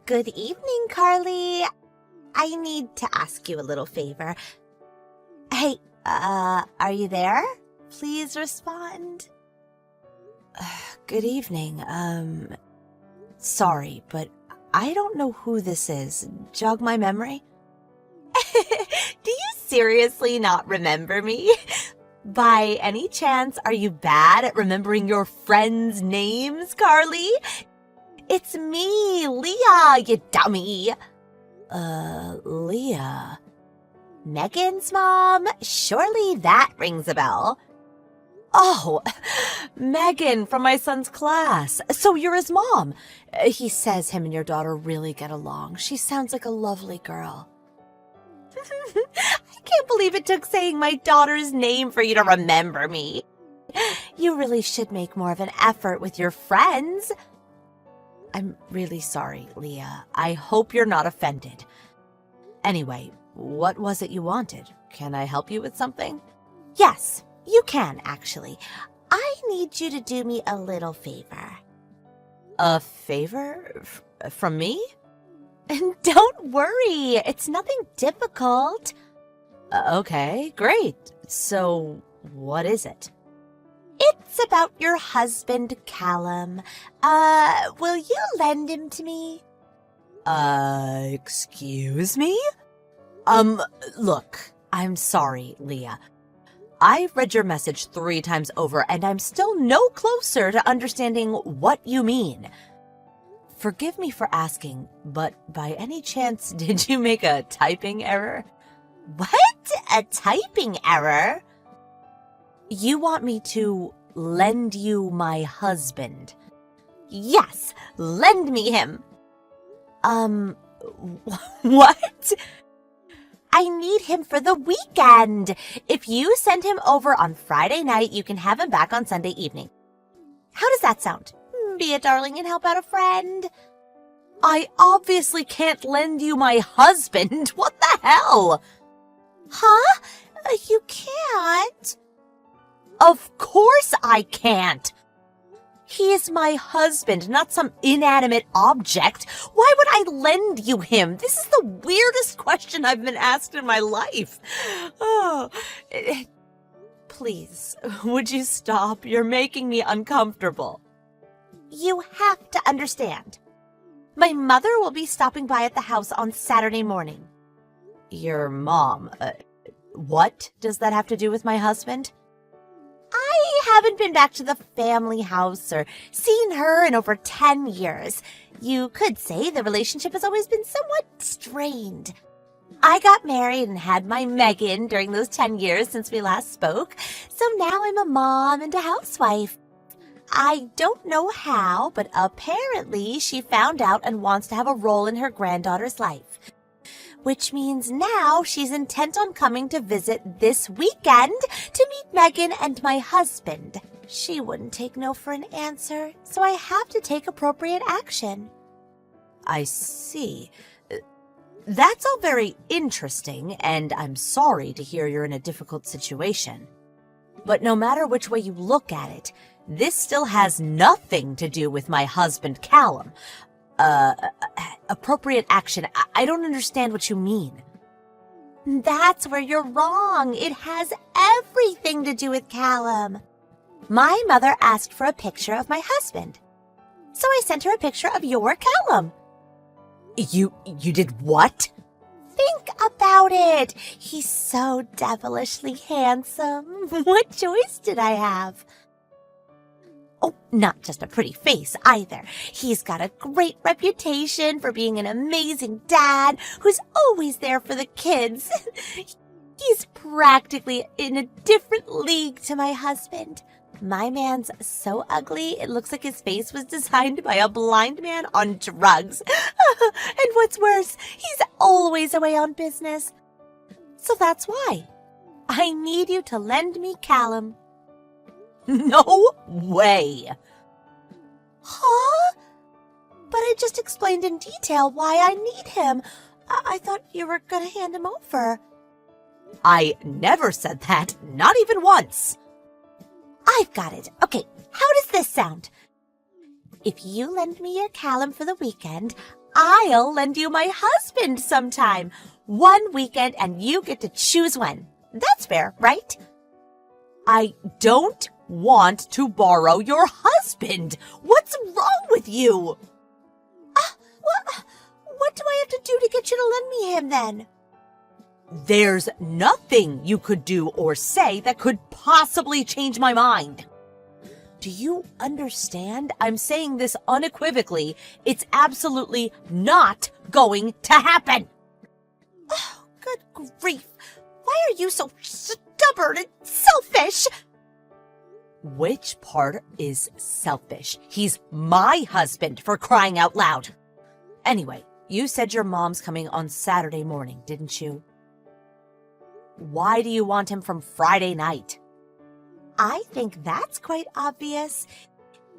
Good evening, Carly. I need to ask you a little favor. Hey, are you there? Please respond. Good evening. Sorry, but I don't know who this is. Jog my memory? Do you seriously not remember me? By any chance, are you bad at remembering your friends' names, Carly? It's me, Leah, you dummy. Leah. Megan's mom? Surely that rings a bell. Oh, Megan from my son's class. So you're his mom. He says him and your daughter really get along. She sounds like a lovely girl. I can't believe it took saying my daughter's name for you to remember me. You really should make more of an effort with your friends. I'm really sorry, Leah. I hope you're not offended. Anyway, what was it you wanted? Can I help you with something? Yes, you can, actually. I need you to do me a little favor. A favor? From me? And don't worry, it's nothing difficult. Okay, great. So, what is it? It's about your husband, Callum. Will you lend him to me? Excuse me? Look, I'm sorry, Leah. I read your message 3 times over, and I'm still no closer to understanding what you mean. Forgive me for asking, but by any chance, did you make a typing error? What? A typing error? You want me to lend you my husband? Yes, lend me him. What? I need him for the weekend. If you send him over on Friday night, you can have him back on Sunday evening. How does that sound? Be a darling and help out a friend. I obviously can't lend you my husband. What the hell? Huh? You can't. Of course I can't. He is my husband, not some inanimate object. Why would I lend you him? This is the weirdest question I've been asked in my life. Oh, please, would you stop? You're making me uncomfortable. You have to understand. My mother will be stopping by at the house on Saturday morning. Your mom? What does that have to do with my husband? I haven't been back to the family house or seen her in over 10 years. You could say the relationship has always been somewhat strained. I got married and had my Megan during those 10 years since we last spoke, so now I'm a mom and a housewife. I don't know how, but apparently she found out and wants to have a role in her granddaughter's life. Which means now she's intent on coming to visit this weekend to meet Megan and my husband. She wouldn't take no for an answer, so I have to take appropriate action. I see. That's all very interesting, and I'm sorry to hear you're in a difficult situation. But no matter which way you look at it, this still has nothing to do with my husband, Callum. Appropriate action. I don't understand what you mean. That's where you're wrong. It has everything to do with Callum. My mother asked for a picture of my husband, so I sent her a picture of your Callum. You did what? Think about it. He's so devilishly handsome. What choice did I have? Oh, not just a pretty face either. He's got a great reputation for being an amazing dad who's always there for the kids. He's practically in a different league to my husband. My man's so ugly, it looks like his face was designed by a blind man on drugs. And what's worse, he's always away on business. So that's why I need you to lend me Callum. No way. Huh? But I just explained in detail why I need him. I thought you were going to hand him over. I never said that, not even once. I've got it. Okay, how does this sound? If you lend me your Callum for the weekend, I'll lend you my husband sometime. One weekend and you get to choose when. That's fair, right? I don't want to borrow your husband. What's wrong with you? What do I have to do to get you to lend me him then? There's nothing you could do or say that could possibly change my mind. Do you understand? I'm saying this unequivocally. It's absolutely not going to happen. Oh, good grief. Why are you so stubborn and selfish? Which part is selfish? He's my husband, for crying out loud. Anyway, you said your mom's coming on Saturday morning, didn't you? Why do you want him from Friday night? I think that's quite obvious.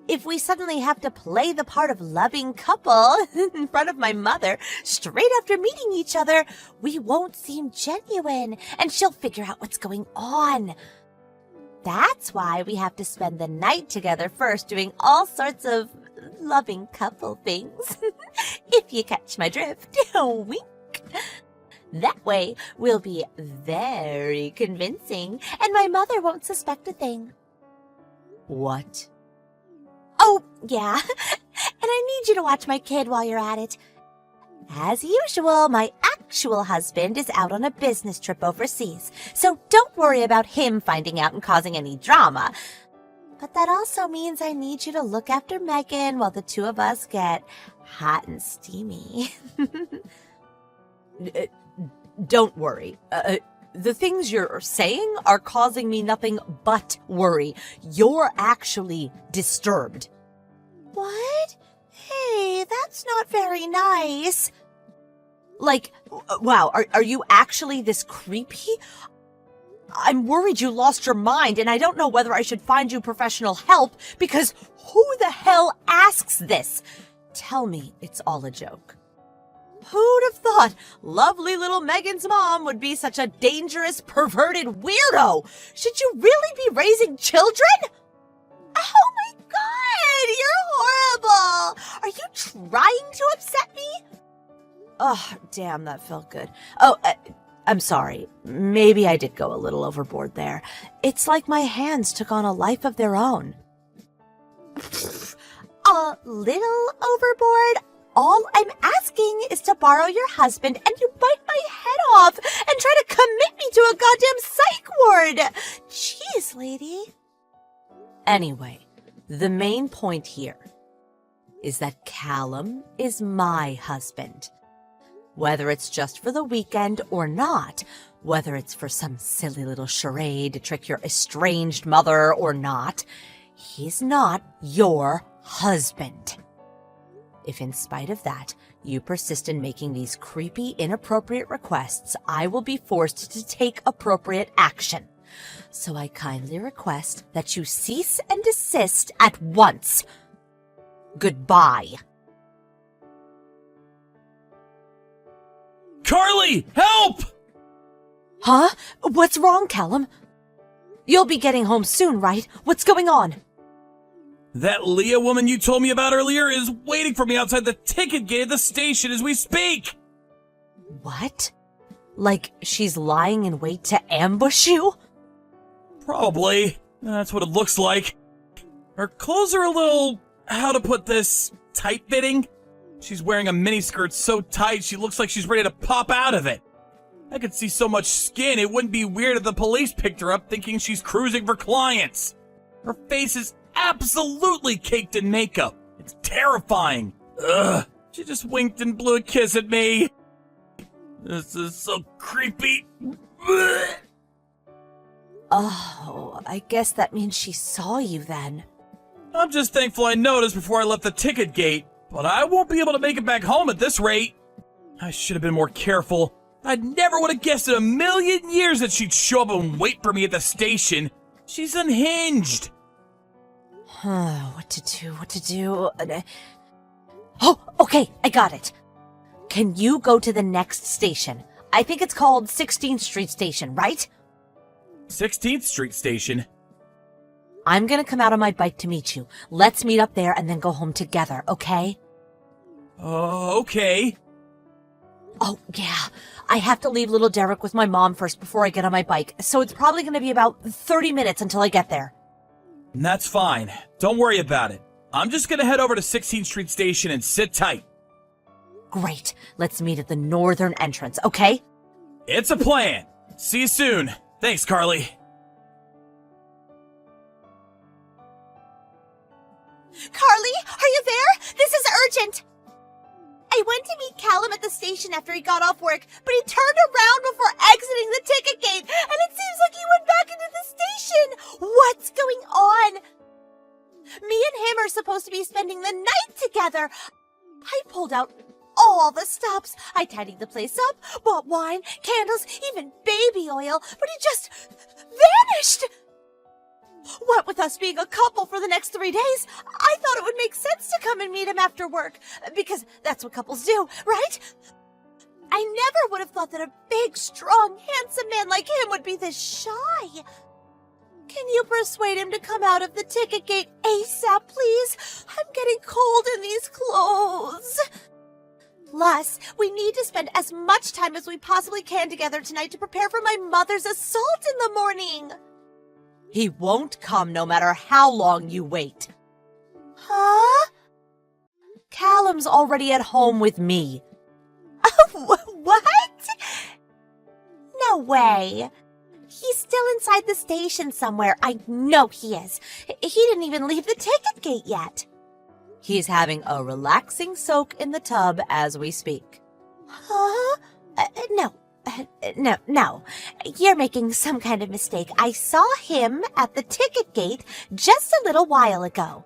If we suddenly have to play the part of loving couple in front of my mother straight after meeting each other, we won't seem genuine, and she'll figure out what's going on. That's why we have to spend the night together first, doing all sorts of loving couple things. If you catch my drift. Wink. That way, we'll be very convincing, and my mother won't suspect a thing. What? Oh, yeah. And I need you to watch my kid while you're at it. As usual, my actual husband is out on a business trip overseas, so don't worry about him finding out and causing any drama. But that also means I need you to look after Megan while the two of us get hot and steamy. Don't worry. The things you're saying are causing me nothing but worry. You're actually disturbed. What? Hey, that's not very nice. Like, wow, are you actually this creepy? I'm worried you lost your mind, and I don't know whether I should find you professional help, because who the hell asks this? Tell me it's all a joke. Who'd have thought lovely little Megan's mom would be such a dangerous, perverted weirdo? Should you really be raising children? Oh my God, you're horrible. Are you trying to upset me? Oh, damn, that felt good. Oh, I'm sorry. Maybe I did go a little overboard there. It's like my hands took on a life of their own. A little overboard? All I'm asking is to borrow your husband, and you bite my head off and try to commit me to a goddamn psych ward. Jeez, lady. Anyway, the main point here is that Callum is my husband. Whether it's just for the weekend or not, whether it's for some silly little charade to trick your estranged mother or not, he's not your husband. If in spite of that, you persist in making these creepy, inappropriate requests, I will be forced to take appropriate action. So I kindly request that you cease and desist at once. Goodbye. Carly, help! Huh? What's wrong, Callum? You'll be getting home soon, right? What's going on? That Leah woman you told me about earlier is waiting for me outside the ticket gate at the station as we speak. What? Like she's lying in wait to ambush you? Probably. That's what it looks like. Her clothes are a little, how to put this, tight-fitting. She's wearing a miniskirt so tight she looks like she's ready to pop out of it. I could see so much skin it wouldn't be weird if the police picked her up thinking she's cruising for clients. Her face is absolutely caked in makeup. It's terrifying. Ugh. She just winked and blew a kiss at me. This is so creepy. Ugh. Oh, I guess that means she saw you then. I'm just thankful I noticed before I left the ticket gate, but I won't be able to make it back home at this rate. I should have been more careful. I never would have guessed in a million years that she'd show up and wait for me at the station. She's unhinged. What to do? Oh, okay, I got it. Can you go to the next station? I think it's called 16th Street Station, right? 16th Street Station. I'm gonna come out on my bike to meet you. Let's meet up there and then go home together, okay? Okay. Oh, yeah. I have to leave little Derek with my mom first before I get on my bike, so it's probably going to be about 30 minutes until I get there. That's fine. Don't worry about it. I'm just gonna head over to 16th Street Station and sit tight. Great. Let's meet at the northern entrance, okay? It's a plan. See you soon. Thanks, Carly. Carly, are you there? This is urgent. I went to meet Callum at the station after he got off work, but he turned around before exiting the ticket gate, and it seems like he went back into the station. What's going on? Me and him are supposed to be spending the night together. I pulled out all the stops. I tidied the place up, bought wine, candles, even baby oil, but he just vanished. What with us being a couple for the next 3 days, I thought it would make sense to come and meet him after work, because that's what couples do, right? I never would have thought that a big, strong, handsome man like him would be this shy. Can you persuade him to come out of the ticket gate ASAP, please? I'm getting cold in these clothes. Plus, we need to spend as much time as we possibly can together tonight to prepare for my mother's assault in the morning. He won't come no matter how long you wait. Huh? Callum's already at home with me. What? No way. He's still inside the station somewhere. I know he is. He didn't even leave the ticket gate yet. He's having a relaxing soak in the tub as we speak. Huh? No. You're making some kind of mistake. I saw him at the ticket gate just a little while ago.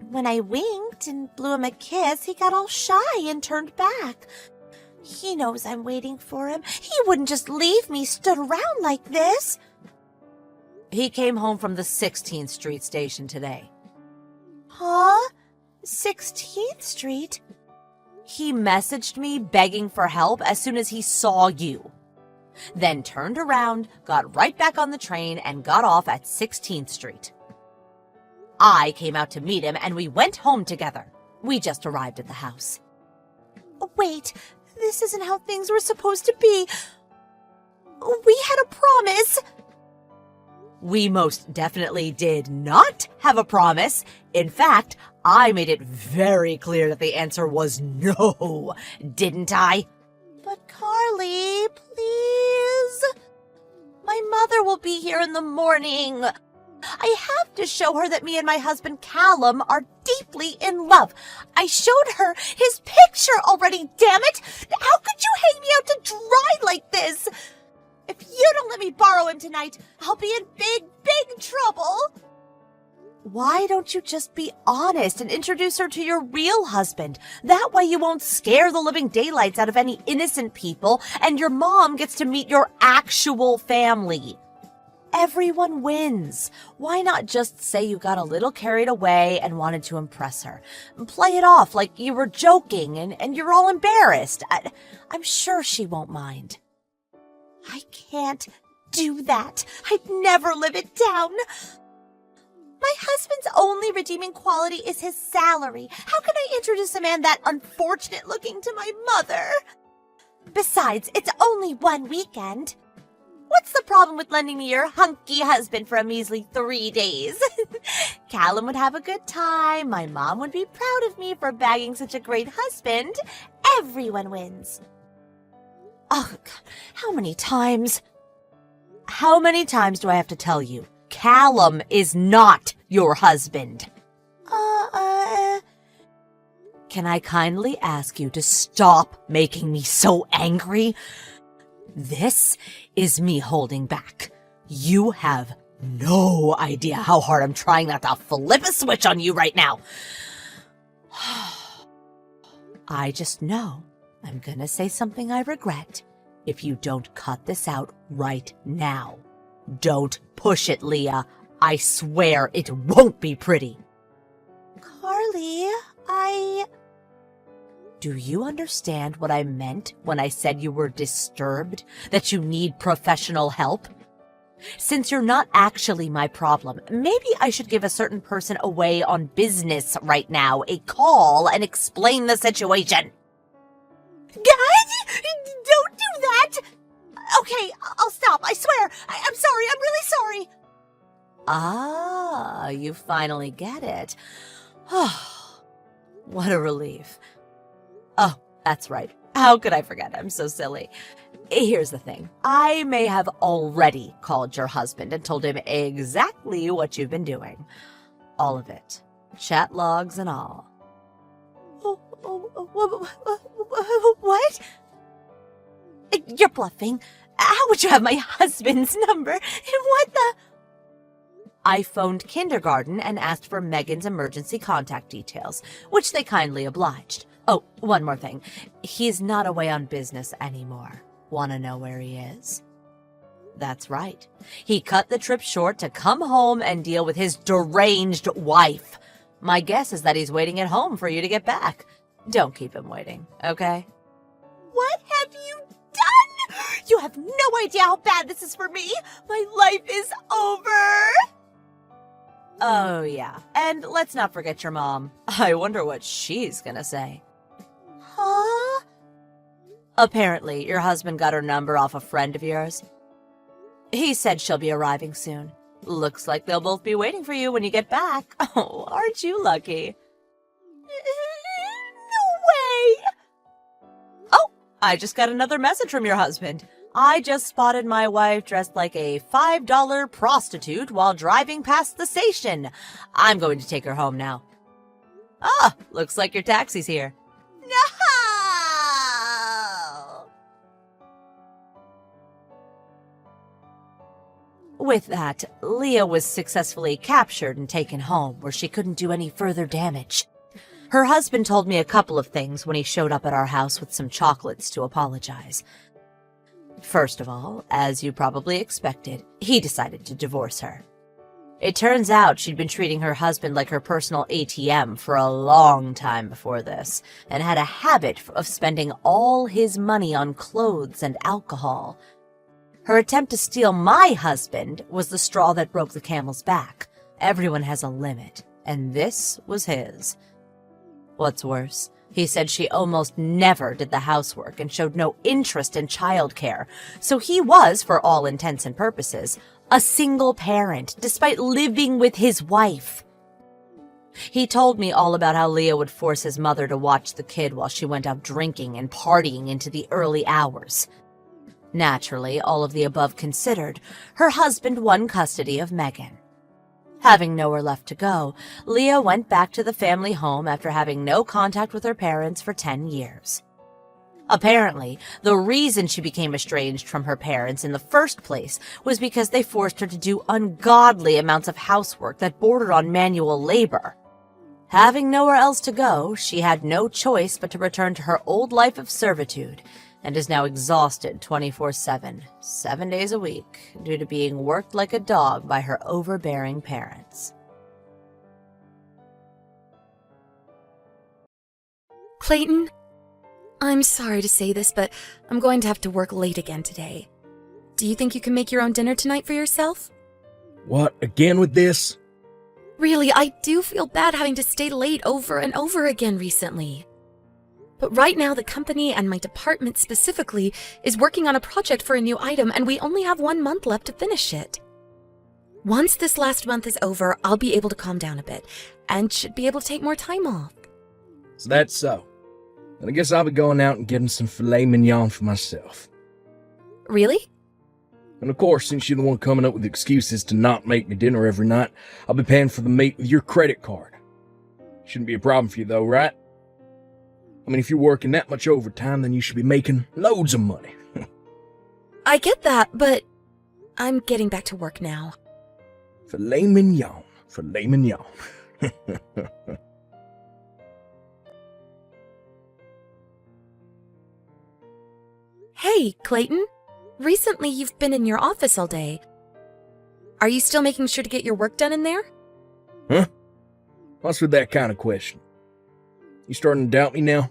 When I winked and blew him a kiss, he got all shy and turned back. He knows I'm waiting for him. He wouldn't just leave me stood around like this. He came home from the 16th Street station today. Huh? 16th Street? He messaged me begging for help as soon as he saw you. Then turned around, got right back on the train, and got off at 16th Street. I came out to meet him, and we went home together. We just arrived at the house. Wait, this isn't how things were supposed to be. We had a promise. We most definitely did not have a promise. In fact, I made it very clear that the answer was no, didn't I? But Carly, please. My mother will be here in the morning. I have to show her that me and my husband Callum are deeply in love. I showed her his picture already, damn it! How could you hang me out to dry like this? If you don't let me borrow him tonight, I'll be in big trouble. Why don't you just be honest and introduce her to your real husband? That way you won't scare the living daylights out of any innocent people, and your mom gets to meet your actual family. Everyone wins. Why not just say you got a little carried away and wanted to impress her? Play it off like you were joking and you're all embarrassed. I'm sure she won't mind. I can't do that. I'd never live it down. My husband's only redeeming quality is his salary. How can I introduce a man that unfortunate looking to my mother? Besides, it's only one weekend. What's the problem with lending me your hunky husband for a measly 3 days? Callum would have a good time. My mom would be proud of me for bagging such a great husband. Everyone wins. Oh, God, how many times? How many times do I have to tell you? Callum is not your husband. Can I kindly ask you to stop making me so angry? This is me holding back. You have no idea how hard I'm trying not to flip a switch on you right now. I just know I'm gonna say something I regret if you don't cut this out right now. Don't push it, Leah. I swear it won't be pretty. Carly, Do you understand what I meant when I said you were disturbed? That you need professional help? Since you're not actually my problem, maybe I should give a certain person away on business right now a call and explain the situation. Guys, don't do that! Okay, I'll stop, I swear. I'm sorry, I'm really sorry. Ah, you finally get it. Oh, what a relief. Oh, that's right. How could I forget? I'm so silly. Here's the thing. I may have already called your husband and told him exactly what you've been doing. All of it. Chat logs and all. What? You're bluffing. How would you have my husband's number? And what the? I phoned kindergarten and asked for Megan's emergency contact details, which they kindly obliged. Oh, one more thing. He's not away on business anymore. Want to know where he is? That's right. He cut the trip short to come home and deal with his deranged wife. My guess is that he's waiting at home for you to get back. Don't keep him waiting, okay? What have you done? You have no idea how bad this is for me. My life is over. Oh, yeah. And let's not forget your mom. I wonder what she's gonna say. Huh? Apparently, your husband got her number off a friend of yours. He said she'll be arriving soon. Looks like they'll both be waiting for you when you get back. Oh, aren't you lucky? No way! Oh, I just got another message from your husband. I just spotted my wife dressed like a $5 prostitute while driving past the station. I'm going to take her home now. Ah, looks like your taxi's here. No! With that, Leah was successfully captured and taken home, where she couldn't do any further damage. Her husband told me a couple of things when he showed up at our house with some chocolates to apologize. First of all, as you probably expected, he decided to divorce her. It turns out she'd been treating her husband like her personal ATM for a long time before this, and had a habit of spending all his money on clothes and alcohol. Her attempt to steal my husband was the straw that broke the camel's back. Everyone has a limit, and this was his. What's worse, he said she almost never did the housework and showed no interest in childcare, so he was, for all intents and purposes, a single parent, despite living with his wife. He told me all about how Leah would force his mother to watch the kid while she went out drinking and partying into the early hours. Naturally, all of the above considered, her husband won custody of Megan. Having nowhere left to go, Leah went back to the family home after having no contact with her parents for 10 years. Apparently, the reason she became estranged from her parents in the first place was because they forced her to do ungodly amounts of housework that bordered on manual labor. Having nowhere else to go, she had no choice but to return to her old life of servitude, and is now exhausted 24/7, 7 days a week, due to being worked like a dog by her overbearing parents. Clayton, I'm sorry to say this, but I'm going to have to work late again today. Do you think you can make your own dinner tonight for yourself? What, again with this? Really, I do feel bad having to stay late over and over again recently. But right now, the company, and my department specifically, is working on a project for a new item, and we only have 1 month left to finish it. Once this last month is over, I'll be able to calm down a bit, and should be able to take more time off. So that's so. And I guess I'll be going out and getting some filet mignon for myself. Really? And of course, since you're the one coming up with excuses to not make me dinner every night, I'll be paying for the meat with your credit card. Shouldn't be a problem for you though, right? I mean, if you're working that much overtime, then you should be making loads of money. I get that, but I'm getting back to work now. Filet mignon. Filet mignon. Hey, Clayton. Recently, you've been in your office all day. Are you still making sure to get your work done in there? Huh? What's with that kind of question? You starting to doubt me now?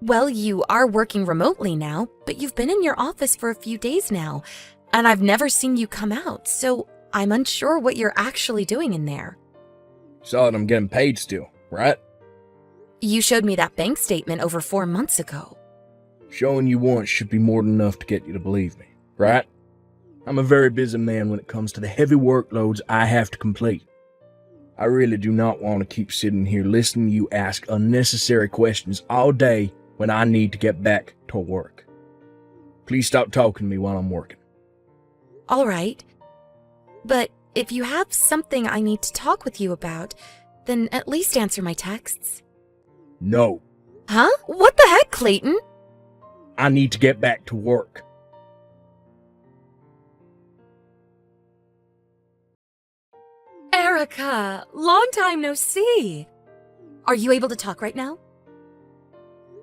Well, you are working remotely now, but you've been in your office for a few days now, And I've never seen you come out, so I'm unsure what you're actually doing in there. Saw that I'm getting paid still, right? You showed me that bank statement over 4 months ago. Showing you once should be more than enough to get you to believe me, right? I'm a very busy man when it comes to the heavy workloads I have to complete. I really do not want to keep sitting here listening to you ask unnecessary questions all day when I need to get back to work. Please stop talking to me while I'm working. All right. But if you have something I need to talk with you about, then at least answer my texts. No, Huh? What the heck, Clayton? I need to get back to work. Erica, long time no see. Are you able to talk right now?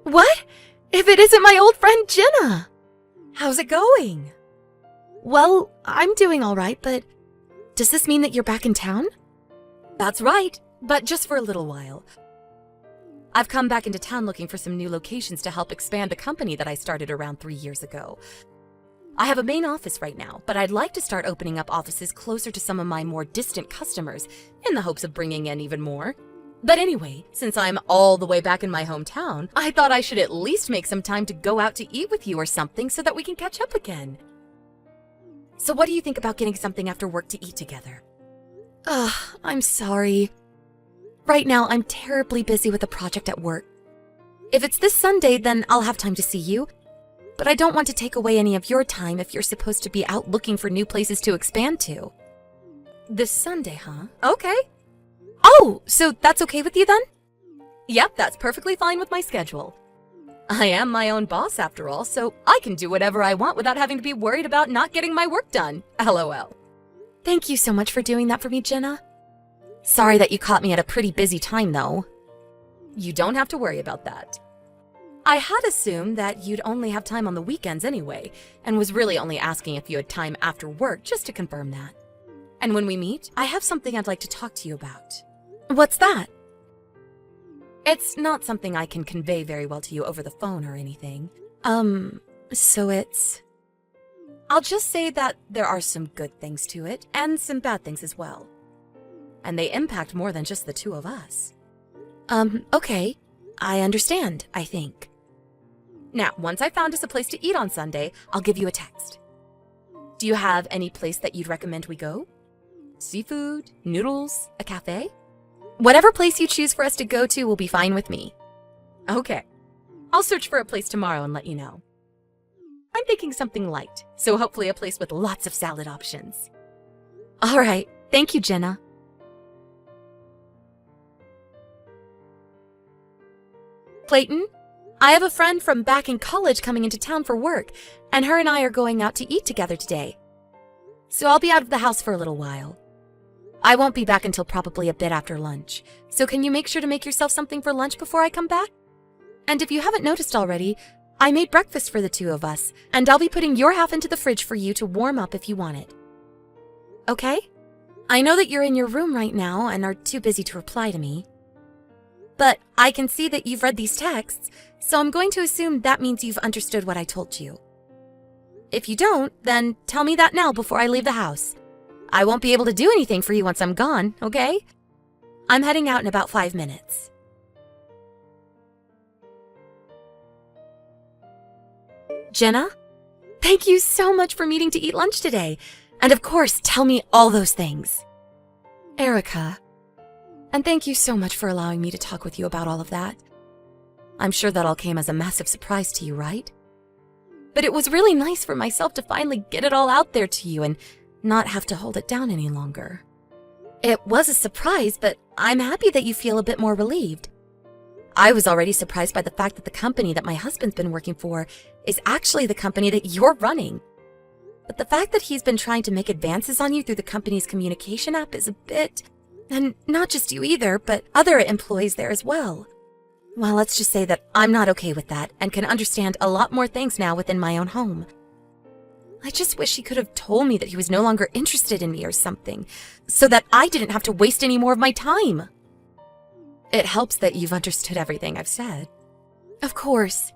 What? If it isn't my old friend Jenna? How's it going? Well, I'm doing all right, but does this mean that you're back in town? That's right, but just for a little while. I've come back into town looking for some new locations to help expand the company that I started around 3 years ago. I have a main office right now, but I'd like to start opening up offices closer to some of my more distant customers in the hopes of bringing in even more. But anyway, since I'm all the way back in my hometown, I thought I should at least make some time to go out to eat with you or something so that we can catch up again. So what do you think about getting something after work to eat together? Ugh, I'm sorry. Right now, I'm terribly busy with a project at work. If it's this Sunday, then I'll have time to see you. But I don't want to take away any of your time if you're supposed to be out looking for new places to expand to. This Sunday, huh? Okay. Oh, so that's okay with you then? Yep, that's perfectly fine with my schedule. I am my own boss after all, so I can do whatever I want without having to be worried about not getting my work done. LOL. Thank you so much for doing that for me, Jenna. Sorry that you caught me at a pretty busy time, though. You don't have to worry about that. I had assumed that you'd only have time on the weekends anyway, and was really only asking if you had time after work just to confirm that. And when we meet, I have something I'd like to talk to you about. What's that? It's not something I can convey very well to you over the phone or anything. So it's... I'll just say that there are some good things to it, and some bad things as well. And they impact more than just the two of us. Okay. I understand, I think. Now, once I found us a place to eat on Sunday, I'll give you a text. Do you have any place that you'd recommend we go? Seafood, noodles, a cafe? Whatever place you choose for us to go to will be fine with me. Okay. I'll search for a place tomorrow and let you know. I'm thinking something light, so hopefully a place with lots of salad options. All right. Thank you, Jenna. Clayton, I have a friend from back in college coming into town for work, and her and I are going out to eat together today. So I'll be out of the house for a little while. I won't be back until probably a bit after lunch, so can you make sure to make yourself something for lunch before I come back? And if you haven't noticed already, I made breakfast for the two of us, and I'll be putting your half into the fridge for you to warm up if you want it. Okay? I know that you're in your room right now and are too busy to reply to me. But I can see that you've read these texts, so I'm going to assume that means you've understood what I told you. If you don't, then tell me that now before I leave the house. I won't be able to do anything for you once I'm gone, okay? I'm heading out in about 5 minutes. Jenna, thank you so much for meeting to eat lunch today. And of course, tell me all those things. Erica. And thank you so much for allowing me to talk with you about all of that. I'm sure that all came as a massive surprise to you, right? But it was really nice for myself to finally get it all out there to you and not have to hold it down any longer. It was a surprise, but I'm happy that you feel a bit more relieved. I was already surprised by the fact that the company that my husband's been working for is actually the company that you're running. But the fact that he's been trying to make advances on you through the company's communication app is a bit... And not just you either, but other employees there as well. Well, let's just say that I'm not okay with that and can understand a lot more things now within my own home. I just wish he could have told me that he was no longer interested in me or something, so that I didn't have to waste any more of my time. It helps that you've understood everything I've said. Of course.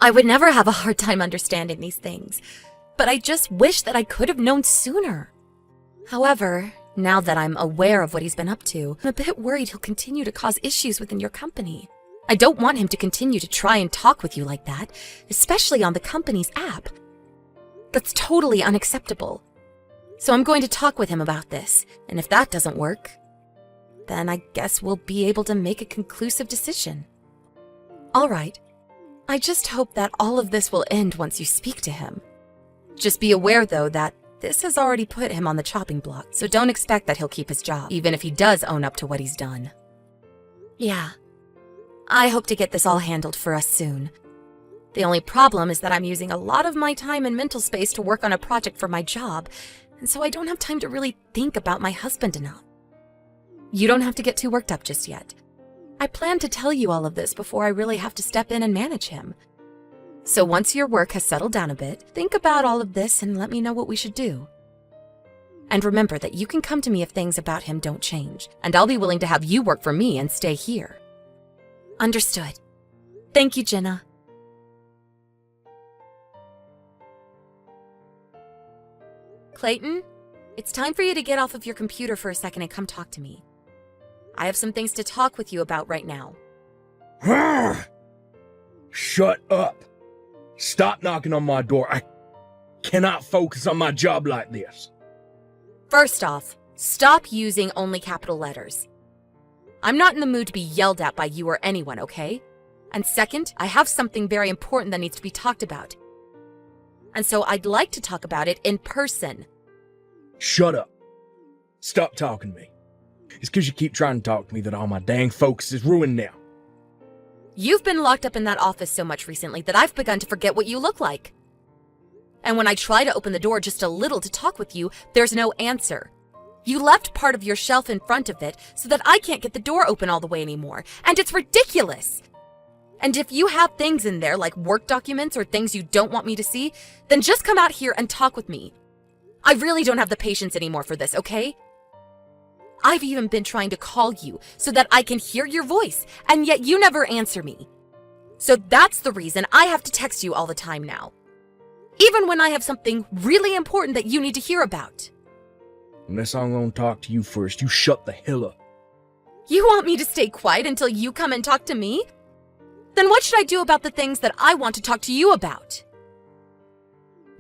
I would never have a hard time understanding these things, but I just wish that I could have known sooner. However, now that I'm aware of what he's been up to, I'm a bit worried he'll continue to cause issues within your company. I don't want him to continue to try and talk with you like that, especially on the company's app. That's totally unacceptable. So I'm going to talk with him about this, and if that doesn't work, then I guess we'll be able to make a conclusive decision. All right. I just hope that all of this will end once you speak to him. Just be aware, though, that this has already put him on the chopping block, so don't expect that he'll keep his job, even if he does own up to what he's done. Yeah. I hope to get this all handled for us soon. The only problem is that I'm using a lot of my time and mental space to work on a project for my job, and so I don't have time to really think about my husband enough. You don't have to get too worked up just yet. I plan to tell you all of this before I really have to step in and manage him. So once your work has settled down a bit, think about all of this and let me know what we should do. And remember that you can come to me if things about him don't change, and I'll be willing to have you work for me and stay here. Understood. Thank you, Jenna. Clayton, it's time for you to get off of your computer for a second and come talk to me. I have some things to talk with you about right now. Shut up. Stop knocking on my door. I cannot focus on my job like this. First off, stop using only capital letters. I'm not in the mood to be yelled at by you or anyone, okay? And second, I have something very important that needs to be talked about. And so I'd like to talk about it in person. Shut up. Stop talking to me. It's because you keep trying to talk to me that all my dang focus is ruined now. You've been locked up in that office so much recently that I've begun to forget what you look like. And when I try to open the door just a little to talk with you, there's no answer. You left part of your shelf in front of it so that I can't get the door open all the way anymore, and it's ridiculous! And if you have things in there like work documents or things you don't want me to see, then just come out here and talk with me. I really don't have the patience anymore for this, okay? I've even been trying to call you so that I can hear your voice, and yet you never answer me. So that's the reason I have to text you all the time now. Even when I have something really important that you need to hear about. Unless I'm gonna talk to you first, you shut the hell up. You want me to stay quiet until you come and talk to me? Then what should I do about the things that I want to talk to you about?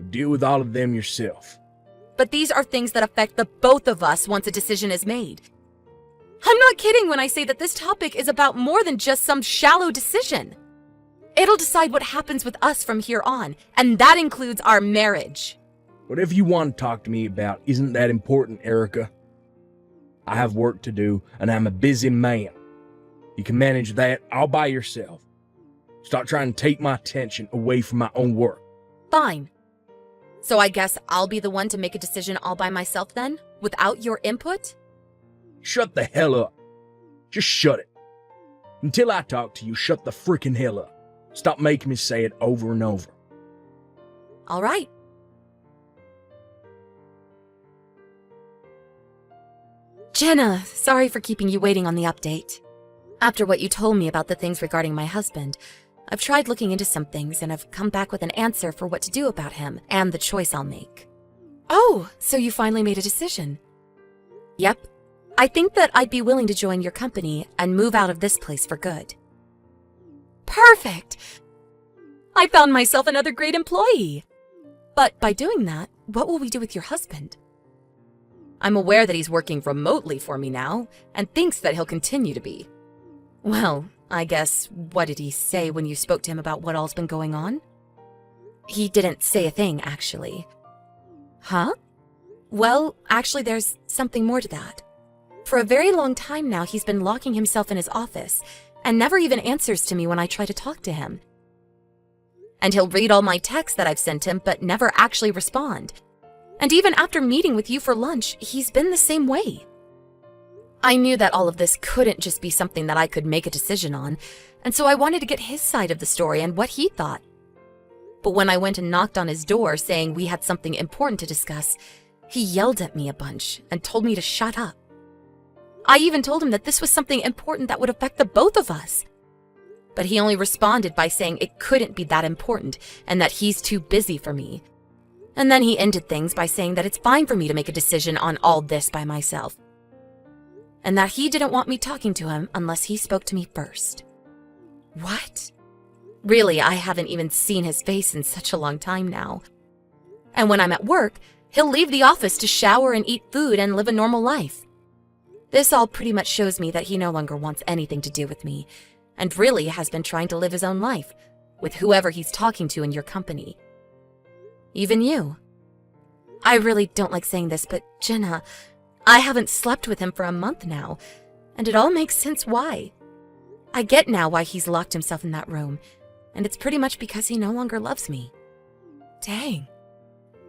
Deal with all of them yourself. But these are things that affect the both of us once a decision is made. I'm not kidding when I say that this topic is about more than just some shallow decision. It'll decide what happens with us from here on, and that includes our marriage. Whatever you want to talk to me about isn't that important, Erica. I have work to do, and I'm a busy man. You can manage that all by yourself. Stop trying to take my attention away from my own work. Fine. So I guess I'll be the one to make a decision all by myself then, without your input? Shut the hell up. Just shut it. Until I talk to you, shut the freaking hell up. Stop making me say it over and over. All right. Jenna, sorry for keeping you waiting on the update. After what you told me about the things regarding my husband, I've tried looking into some things and I've come back with an answer for what to do about him and the choice I'll make. Oh, so you finally made a decision. Yep. I think that I'd be willing to join your company and move out of this place for good. Perfect! I found myself another great employee. But by doing that, what will we do with your husband? I'm aware that he's working remotely for me now and thinks that he'll continue to be. Well, I guess, what did he say when you spoke to him about what all's been going on? He didn't say a thing, actually. Huh? Well, actually, there's something more to that. For a very long time now, he's been locking himself in his office and never even answers to me when I try to talk to him. And he'll read all my texts that I've sent him, but never actually respond. And even after meeting with you for lunch, he's been the same way. I knew that all of this couldn't just be something that I could make a decision on, and so I wanted to get his side of the story and what he thought. But when I went and knocked on his door saying we had something important to discuss, he yelled at me a bunch and told me to shut up. I even told him that this was something important that would affect the both of us. But he only responded by saying it couldn't be that important and that he's too busy for me. And then he ended things by saying that it's fine for me to make a decision on all this by myself. And that he didn't want me talking to him unless he spoke to me first. What? Really, I haven't even seen his face in such a long time now. And when I'm at work, he'll leave the office to shower and eat food and live a normal life. This all pretty much shows me that he no longer wants anything to do with me, and really has been trying to live his own life, with whoever he's talking to in your company. Even you. I really don't like saying this, but Jenna, I haven't slept with him for a month now, and it all makes sense why. I get now why he's locked himself in that room, and it's pretty much because he no longer loves me. Dang.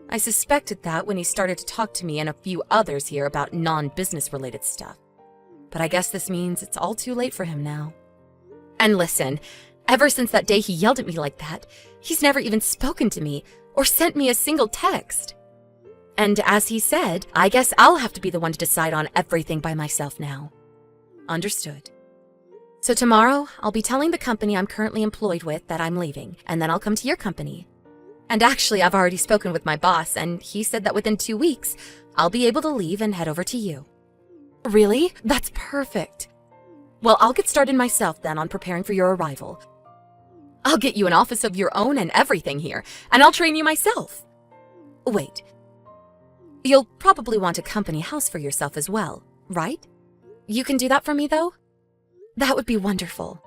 I suspected that when he started to talk to me and a few others here about non-business related stuff. But I guess this means it's all too late for him now. And listen, ever since that day he yelled at me like that, he's never even spoken to me or sent me a single text. And as he said, I guess I'll have to be the one to decide on everything by myself now. Understood. So tomorrow, I'll be telling the company I'm currently employed with that I'm leaving, and then I'll come to your company. And actually, I've already spoken with my boss, and he said that within 2 weeks, I'll be able to leave and head over to you. Really? That's perfect. Well, I'll get started myself then on preparing for your arrival. I'll get you an office of your own and everything here, and I'll train you myself. Wait. You'll probably want a company house for yourself as well, right? You can do that for me, though? That would be wonderful.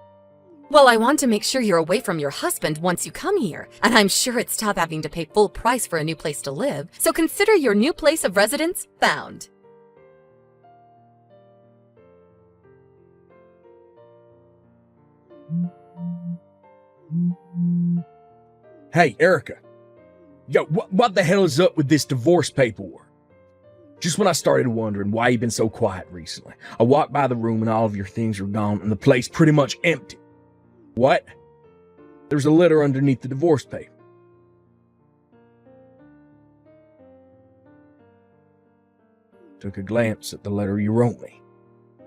Well, I want to make sure you're away from your husband once you come here, and I'm sure it's tough having to pay full price for a new place to live, so consider your new place of residence found. Hey, Erica. Yo, what the hell is up with this divorce paperwork? Just when I started wondering why you've been so quiet recently, I walked by the room and all of your things were gone and the place pretty much empty. What? There's a letter underneath the divorce paper. Took a glance at the letter you wrote me.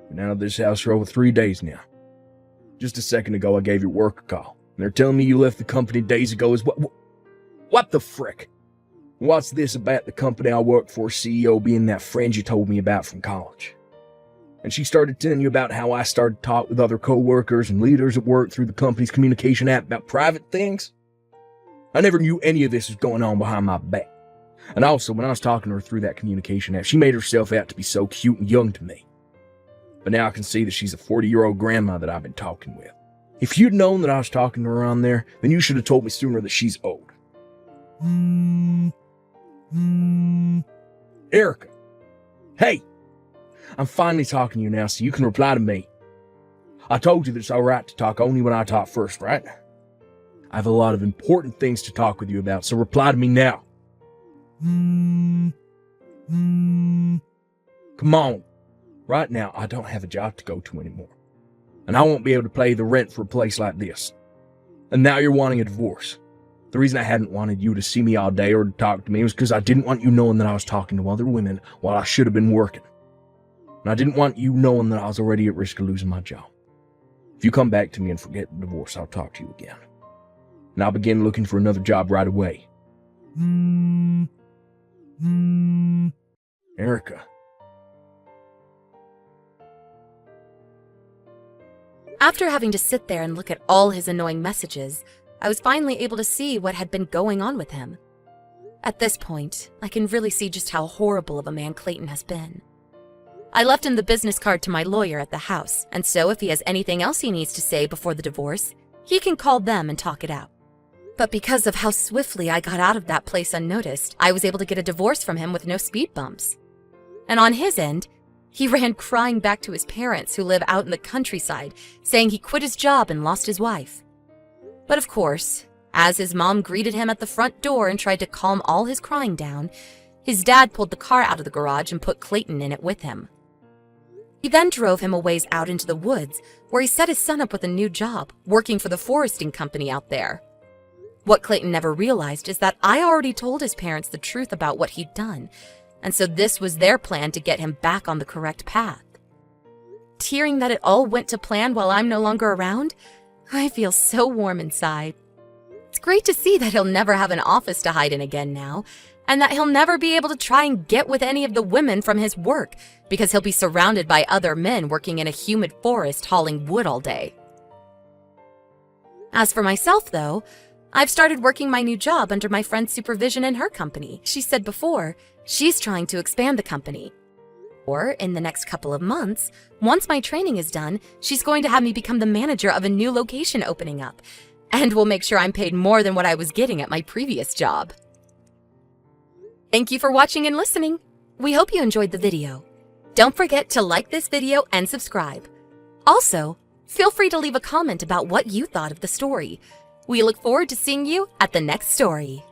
Been out of this house for over 3 days now. Just a second ago, I gave your work a call. And they're telling me you left the company days ago as well. What the frick? What's this about the company I work for, CEO, being that friend you told me about from college? And she started telling you about how I started to talk with other co-workers and leaders at work through the company's communication app about private things? I never knew any of this was going on behind my back. And also, when I was talking to her through that communication app, she made herself out to be so cute and young to me. But now I can see that she's a 40-year-old grandma that I've been talking with. If you'd known that I was talking to her on there, then you should have told me sooner that she's old. Erica. Hey! I'm finally talking to you now, so you can reply to me. I told you that it's alright to talk only when I talk first, right? I have a lot of important things to talk with you about, so reply to me now. Come on. Right now, I don't have a job to go to anymore. And I won't be able to pay the rent for a place like this. And now you're wanting a divorce. The reason I hadn't wanted you to see me all day or to talk to me was because I didn't want you knowing that I was talking to other women while I should have been working. And I didn't want you knowing that I was already at risk of losing my job. If you come back to me and forget the divorce, I'll talk to you again. And I'll begin looking for another job right away. Erica. After having to sit there and look at all his annoying messages, I was finally able to see what had been going on with him. At this point, I can really see just how horrible of a man Clayton has been. I left him the business card to my lawyer at the house, and so if he has anything else he needs to say before the divorce, he can call them and talk it out. But because of how swiftly I got out of that place unnoticed, I was able to get a divorce from him with no speed bumps. And on his end, he ran crying back to his parents who live out in the countryside, saying he quit his job and lost his wife. But of course, as his mom greeted him at the front door and tried to calm all his crying down, his dad pulled the car out of the garage and put Clayton in it with him. He then drove him a ways out into the woods, where he set his son up with a new job, working for the foresting company out there. What Clayton never realized is that I already told his parents the truth about what he'd done, and so this was their plan to get him back on the correct path. Hearing that it all went to plan while I'm no longer around, I feel so warm inside. It's great to see that he'll never have an office to hide in again now, and that he'll never be able to try and get with any of the women from his work because he'll be surrounded by other men working in a humid forest hauling wood all day. As for myself, though, I've started working my new job under my friend's supervision in her company. She said before, she's trying to expand the company. Or, in the next couple of months, once my training is done, she's going to have me become the manager of a new location opening up, and will make sure I'm paid more than what I was getting at my previous job. Thank you for watching and listening. We hope you enjoyed the video. Don't forget to like this video and subscribe. Also, feel free to leave a comment about what you thought of the story. We look forward to seeing you at the next story.